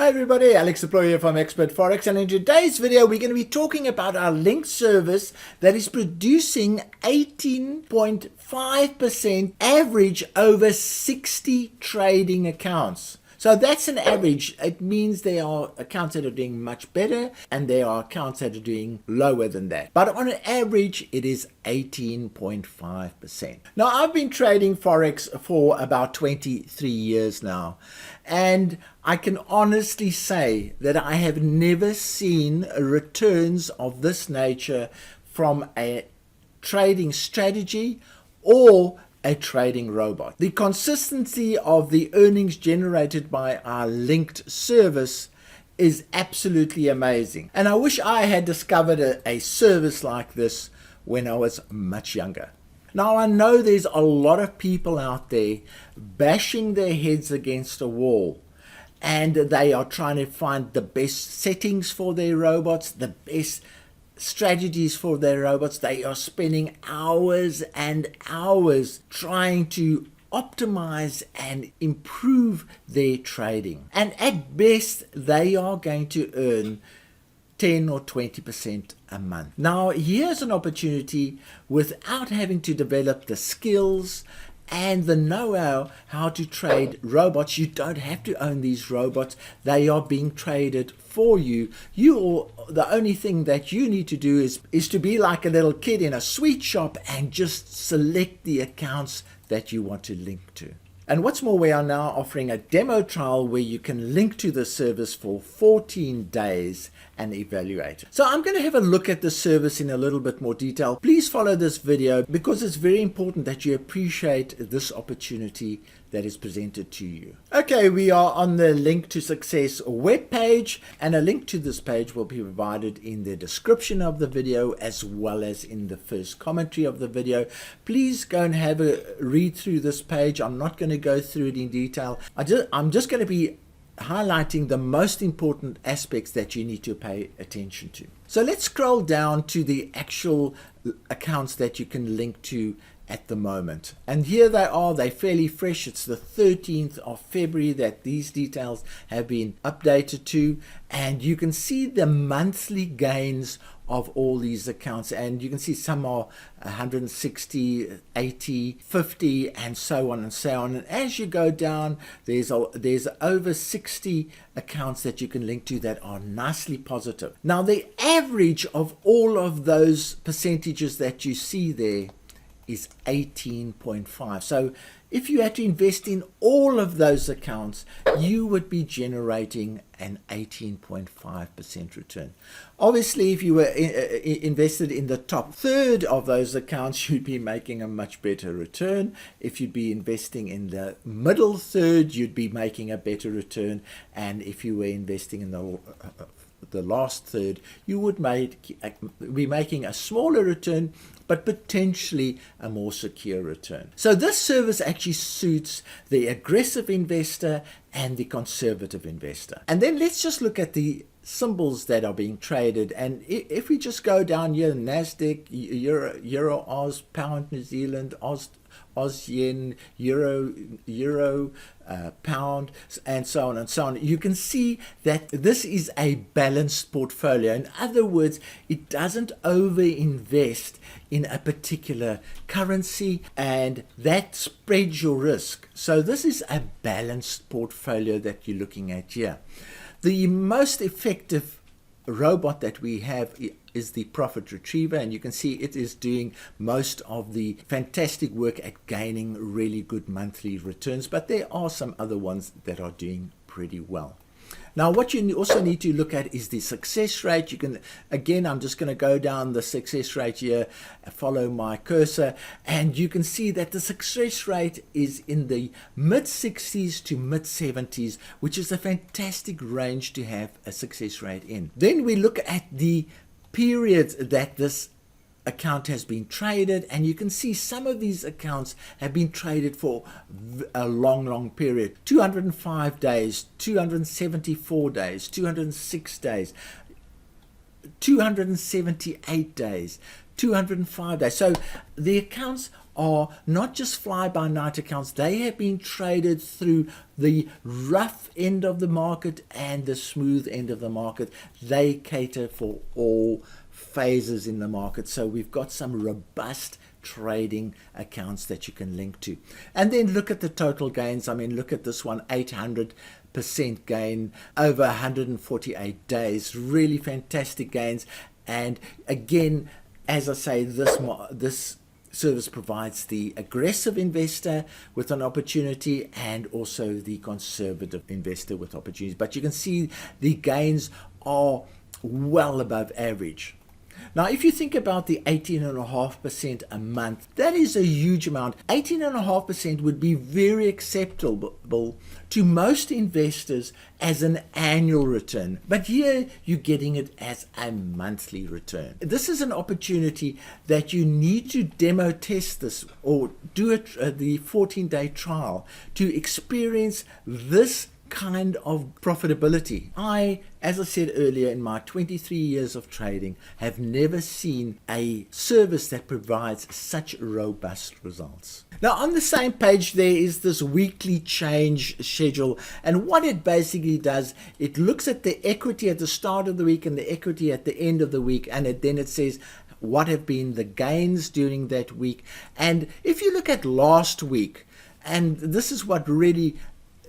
Hi everybody, Alex Deploy here from Expert Forex, and in today's video we're going to be talking about our linked service that is producing 18.5% average over 60 trading accounts. So that's an average. It means there are accounts that are doing much better and there are accounts that are doing lower than that. But on an average, it is 18.5%. Now, I've been trading Forex for about 23 years now, and I can honestly say that I have never seen returns of this nature from a trading strategy or a trading robot. The consistency of the earnings generated by our linked service is absolutely amazing. And I wish I had discovered a service like this when I was much younger. Now, I know there's a lot of people out there bashing their heads against a wall, and they are trying to find the best settings for their robots, the best strategies for their robots. They are spending hours and hours trying to optimize and improve their trading. And at best, they are going to earn 10 or 20% a month. Now, here's an opportunity without having to develop the skills and the know-how how to trade robots. You don't have to own these robots. They are being traded for you. The only thing that you need to do is to be like a little kid in a sweet shop and just select the accounts that you want to link to. And what's more, we are now offering a demo trial where you can link to the service for 14 days and evaluate it. So I'm going to have a look at the service in a little bit more detail. Please follow this video because it's very important that you appreciate this opportunity that is presented to you. Okay, we are on the Link to Success webpage, and a link to this page will be provided in the description of the video as well as in the first commentary of the video. Please go and have a read through this page. I'm not going to go through it in detail. I'm just going to be highlighting the most important aspects that you need to pay attention to. So let's scroll down to the actual accounts that you can link to at the moment. And here they are. They're fairly fresh. It's the 13th of February that these details have been updated to. And you can see the monthly gains of all these accounts. And you can see some are 160, 80, 50, and so on and so on. And as you go down, there's over 60 accounts that you can link to that are nicely positive. Now, the average of all of those percentages that you see there is 18.5. So if you had to invest in all of those accounts, you would be generating an 18.5% return. Obviously, if you were invested in the top third of those accounts, you'd be making a much better return. If you'd be investing in the middle third, you'd be making a better return. And if you were investing in the last third, you would be making a smaller return, but potentially a more secure return. So this service actually suits the aggressive investor and the conservative investor. And then let's just look at the symbols that are being traded. And if we just go down here, NASDAQ, Euro, Oz, Pound, New Zealand, Oz Yen, Euro, Pound, and so on and so on. You can see that this is a balanced portfolio. In other words, it doesn't over-invest in a particular currency, and that spreads your risk. So this is a balanced portfolio that you're looking at here. The most effective robot that we have is the profit retriever, and you can see it is doing most of the fantastic work at gaining really good monthly returns, but there are some other ones that are doing pretty well. Now, what you also need to look at is the success rate. You can, again, I'm just going to go down the success rate here, follow my cursor, and you can see that the success rate is in the mid-60s to mid-70s, which is a fantastic range to have a success rate in. Then we look at the periods that this account has been traded, and you can see some of these accounts have been traded for a long period. 205 days, 274 days, 206 days, 278 days, 205 days. So the accounts are not just fly-by-night accounts. They have been traded through the rough end of the market and the smooth end of the market. They cater for all phases in the market. So we've got some robust trading accounts that you can link to. And then look at the total gains. I mean, look at this one, 800% gain over 148 days. Really fantastic gains. And again, as I say, this service provides the aggressive investor with an opportunity and also the conservative investor with opportunities. But you can see the gains are well above average. Now, if you think about the 18.5% a month, that is a huge amount. 18.5% would be very acceptable to most investors as an annual return. But here you're getting it as a monthly return. This is an opportunity that you need to demo test this or do the 14-day trial to experience this kind of profitability. As I said earlier, in my 23 years of trading, have never seen a service that provides such robust results. Now, on the same page, there is this weekly change schedule. And what it basically does, it looks at the equity at the start of the week and the equity at the end of the week. And then it says what have been the gains during that week. And if you look at last week, and this is what really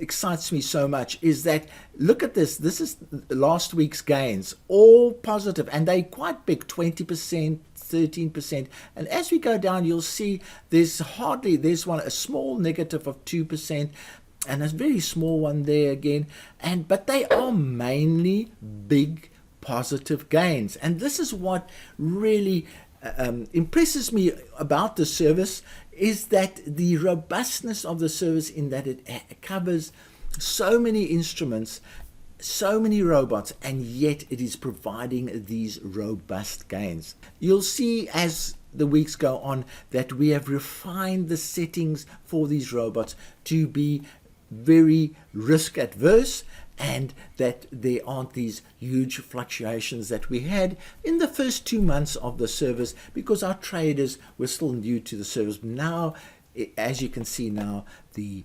excites me so much, is that look at this. This is last week's gains, all positive, and they quite big, 20%, 13%. And as we go down, you'll see there's a small negative of 2%, and a very small one there again. But they are mainly big positive gains, and this is what really impresses me about the service, is that the robustness of the service, in that it covers so many instruments, so many robots, and yet it is providing these robust gains. You'll see as the weeks go on that we have refined the settings for these robots to be very risk adverse, and that there aren't these huge fluctuations that we had in the first 2 months of the service, because our traders were still new to the service. Now, as you can see now, the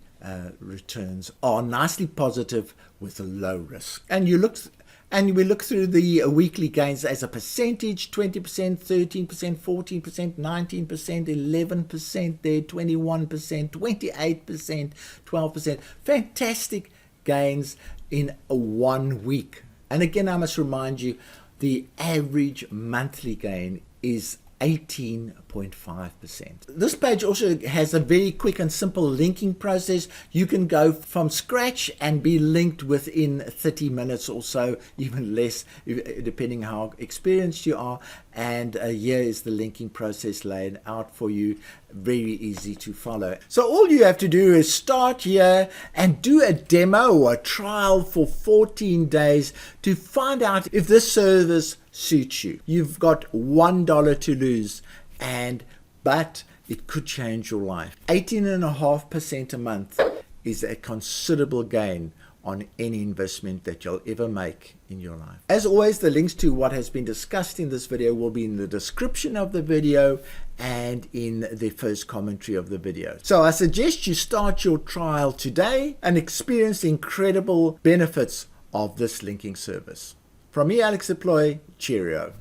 returns are nicely positive with a low risk. And we look through the weekly gains as a percentage: 20%, 13%, 14%, 19%, 11% there, 21%, 28%, 12%. Fantastic gains in 1 week. And again, I must remind you, the average monthly gain is 18.5%. This page also has a very quick and simple linking process. You can go from scratch and be linked within 30 minutes or so, even less, depending how experienced you are. And here is the linking process laid out for you. Very easy to follow. So all you have to do is start here and do a demo or a trial for 14 days to find out if this service suits you. You've got $1 to lose, but it could change your life. 18.5% a month is a considerable gain on any investment that you'll ever make in your life. As always, the links to what has been discussed in this video will be in the description of the video and in the first commentary of the video. So I suggest you start your trial today and experience the incredible benefits of this linking service. From me, Alex Deploy, cheerio.